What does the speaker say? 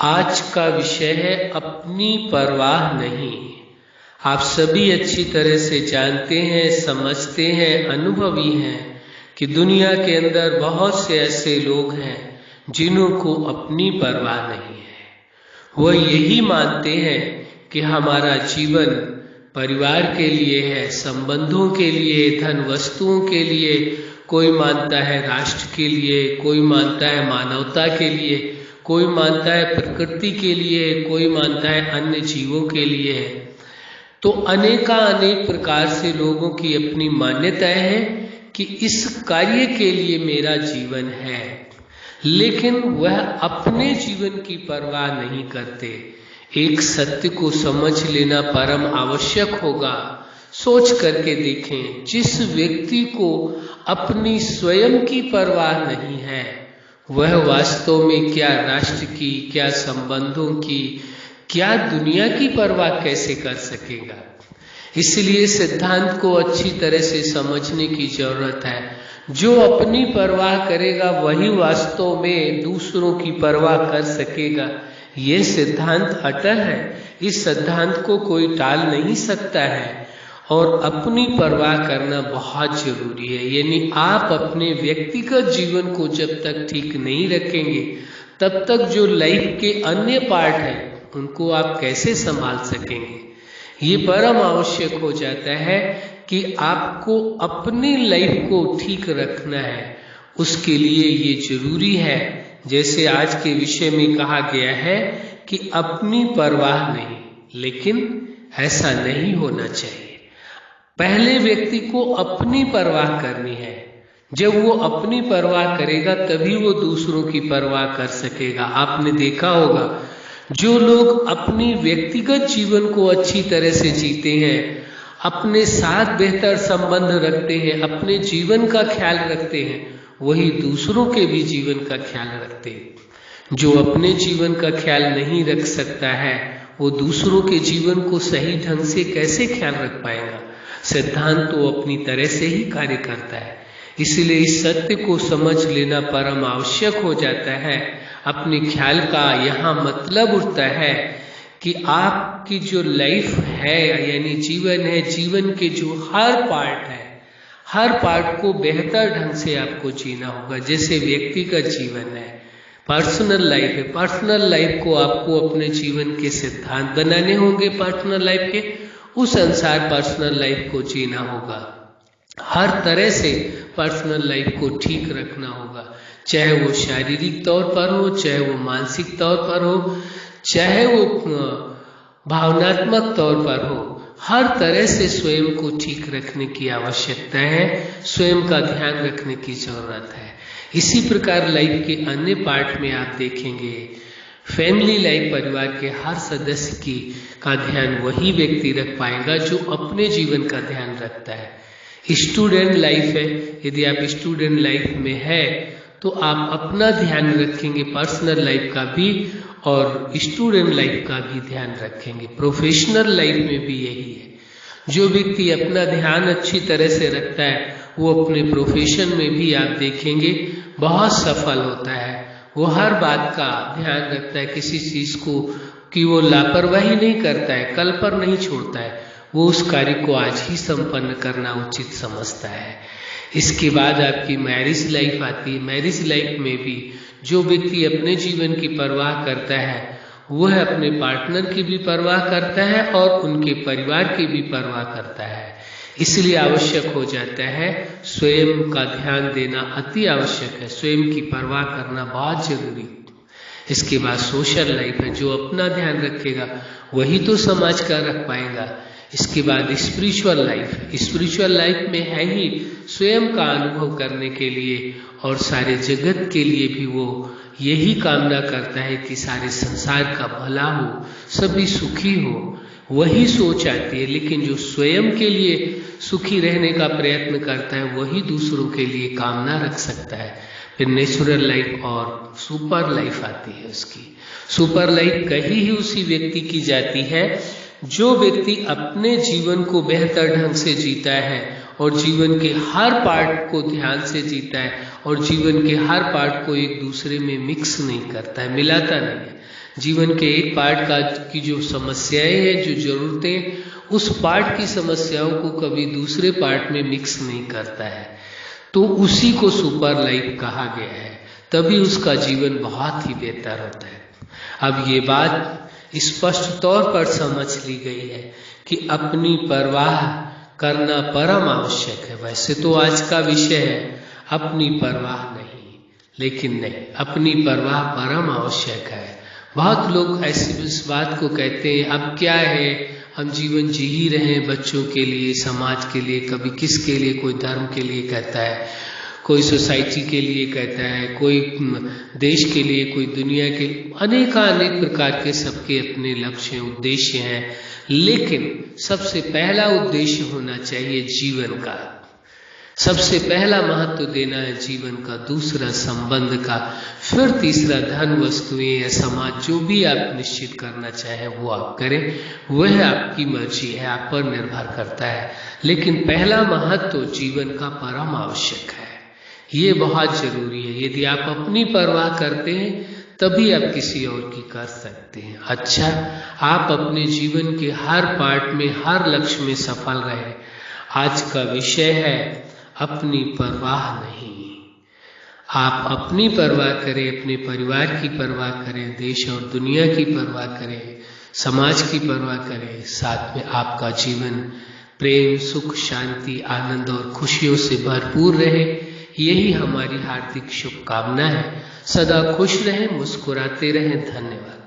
आज का विषय है अपनी परवाह नहीं। आप सभी अच्छी तरह से जानते हैं, समझते हैं, अनुभवी हैं कि दुनिया के अंदर बहुत से ऐसे लोग हैं जिन्हों को अपनी परवाह नहीं है। वह यही मानते हैं कि हमारा जीवन परिवार के लिए है, संबंधों के लिए, धन वस्तुओं के लिए, कोई मानता है राष्ट्र के लिए, कोई मानता है मानवता के लिए, कोई मानता है प्रकृति के लिए, कोई मानता है अन्य जीवों के लिए। तो अनेक प्रकार से लोगों की अपनी मान्यताएं हैं कि इस कार्य के लिए मेरा जीवन है, लेकिन वह अपने जीवन की परवाह नहीं करते। एक सत्य को समझ लेना परम आवश्यक होगा। सोच करके देखें, जिस व्यक्ति को अपनी स्वयं की परवाह नहीं है वह वास्तव में क्या राष्ट्र की, क्या संबंधों की, क्या दुनिया की परवाह कैसे कर सकेगा। इसलिए सिद्धांत को अच्छी तरह से समझने की जरूरत है। जो अपनी परवाह करेगा वही वास्तव में दूसरों की परवाह कर सकेगा। यह सिद्धांत अटल है, इस सिद्धांत को कोई टाल नहीं सकता है। और अपनी परवाह करना बहुत जरूरी है। यानी आप अपने व्यक्तिगत जीवन को जब तक ठीक नहीं रखेंगे तब तक जो लाइफ के अन्य पार्ट हैं उनको आप कैसे संभाल सकेंगे। ये परम आवश्यक हो जाता है कि आपको अपनी लाइफ को ठीक रखना है। उसके लिए ये जरूरी है, जैसे आज के विषय में कहा गया है कि अपनी परवाह नहीं, लेकिन ऐसा नहीं होना चाहिए। पहले व्यक्ति को अपनी परवाह करनी है। जब वो अपनी परवाह करेगा तभी वो दूसरों की परवाह कर सकेगा। आपने देखा होगा जो लोग अपनी व्यक्तिगत जीवन को अच्छी तरह से जीते हैं, अपने साथ बेहतर संबंध रखते हैं, अपने जीवन का ख्याल रखते हैं, वही दूसरों के भी जीवन का ख्याल रखते हैं। जो अपने जीवन का ख्याल नहीं रख सकता है वो दूसरों के जीवन को सही ढंग से कैसे ख्याल रख पाएगा। सिद्धांत तो अपनी तरह से ही कार्य करता है। इसलिए इस सत्य को समझ लेना परम आवश्यक हो जाता है। अपने ख्याल का यहाँ मतलब उठता है कि आपकी जो लाइफ है यानी जीवन है, जीवन के जो हर पार्ट है, हर पार्ट को बेहतर ढंग से आपको जीना होगा। जैसे व्यक्तिगत जीवन है, पर्सनल लाइफ है, पर्सनल लाइफ को आपको अपने जीवन के सिद्धांत बनाने होंगे। पर्सनल लाइफ के उस अनुसार पर्सनल लाइफ को जीना होगा। हर तरह से पर्सनल लाइफ को ठीक रखना होगा, चाहे वो शारीरिक तौर पर हो, चाहे वो मानसिक तौर पर हो, चाहे वो भावनात्मक तौर पर हो। हर तरह से स्वयं को ठीक रखने की आवश्यकता है, स्वयं का ध्यान रखने की जरूरत है। इसी प्रकार लाइफ के अन्य पार्ट में आप देखेंगे, फैमिली लाइफ, परिवार के हर सदस्य की का ध्यान वही व्यक्ति रख पाएगा जो अपने जीवन का ध्यान रखता है। स्टूडेंट लाइफ है, यदि आप स्टूडेंट लाइफ में है तो आप अपना ध्यान रखेंगे, पर्सनल लाइफ का भी और स्टूडेंट लाइफ का भी ध्यान रखेंगे। प्रोफेशनल लाइफ में भी यही है। जो व्यक्ति अपना ध्यान अच्छी तरह से रखता है वो अपने प्रोफेशन में भी आप देखेंगे बहुत सफल होता है। वो हर बात का ध्यान रखता है, किसी चीज को कि वो लापरवाही नहीं करता है, कल पर नहीं छोड़ता है। वो उस कार्य को आज ही संपन्न करना उचित समझता है। इसके बाद आपकी मैरिज लाइफ आती है। मैरिज लाइफ में भी जो व्यक्ति अपने जीवन की परवाह करता है वह अपने पार्टनर की भी परवाह करता है और उनके परिवार की भी परवाह करता है। इसलिए आवश्यक हो जाता है स्वयं का ध्यान देना अति आवश्यक है। स्वयं की परवाह करना बहुत जरूरी। इसके बाद सोशल लाइफ है, जो अपना ध्यान रखेगा वही तो समाज का रख पाएगा। इसके बाद स्पिरिचुअल लाइफ है। स्पिरिचुअल लाइफ में है ही स्वयं का अनुभव करने के लिए और सारे जगत के लिए भी वो यही कामना करता है कि सारे संसार का भला हो, सभी सुखी हो। वही सोच आती है। लेकिन जो स्वयं के लिए सुखी रहने का प्रयत्न करता है वही दूसरों के लिए कामना रख सकता है। फिर नेचुरल लाइफ और सुपर लाइफ आती है। उसकी सुपर लाइफ कहीं ही उसी व्यक्ति की जाती है जो व्यक्ति अपने जीवन को बेहतर ढंग से जीता है और जीवन के हर पार्ट को ध्यान से जीता है और जीवन के हर पार्ट को एक दूसरे में मिक्स नहीं करता है, मिलाता नहीं है। जीवन के एक पार्ट की जो समस्याएं हैं, जो जरूरतें, उस पार्ट की समस्याओं को कभी दूसरे पार्ट में मिक्स नहीं करता है, तो उसी को सुपर लाइफ कहा गया है। तभी उसका जीवन बहुत ही बेहतर होता है। अब ये बात स्पष्ट तौर पर समझ ली गई है कि अपनी परवाह करना परम आवश्यक है। वैसे तो आज का विषय है अपनी परवाह नहीं, लेकिन नहीं, अपनी परवाह परम आवश्यक है। बहुत लोग ऐसी इस बात को कहते हैं, अब क्या है, हम जीवन जी ही रहे हैं बच्चों के लिए, समाज के लिए, कभी किसके लिए, कोई धर्म के लिए कहता है, कोई सोसाइटी के लिए कहता है, कोई देश के लिए, कोई दुनिया के, अनेक प्रकार के सबके अपने लक्ष्य उद्देश्य हैं। लेकिन सबसे पहला उद्देश्य होना चाहिए जीवन का, सबसे पहला महत्व देना है जीवन का, दूसरा संबंध का, फिर तीसरा धन, वस्तुएं या समाज, जो भी आप निश्चित करना चाहें वो आप करें, वह आपकी मर्जी है, आप पर निर्भर करता है। लेकिन पहला महत्व जीवन का परम आवश्यक है, ये बहुत जरूरी है। यदि आप अपनी परवाह करते हैं तभी आप किसी और की कर सकते हैं। अच्छा, आप अपने जीवन के हर पार्ट में, हर लक्ष्य में सफल रहे। आज का विषय है अपनी परवाह नहीं। आप अपनी परवाह करें, अपने परिवार की परवाह करें, देश और दुनिया की परवाह करें, समाज की परवाह करें, साथ में आपका जीवन प्रेम, सुख, शांति, आनंद और खुशियों से भरपूर रहे। यही हमारी हार्दिक शुभकामना है। सदा खुश रहें, मुस्कुराते रहें। धन्यवाद।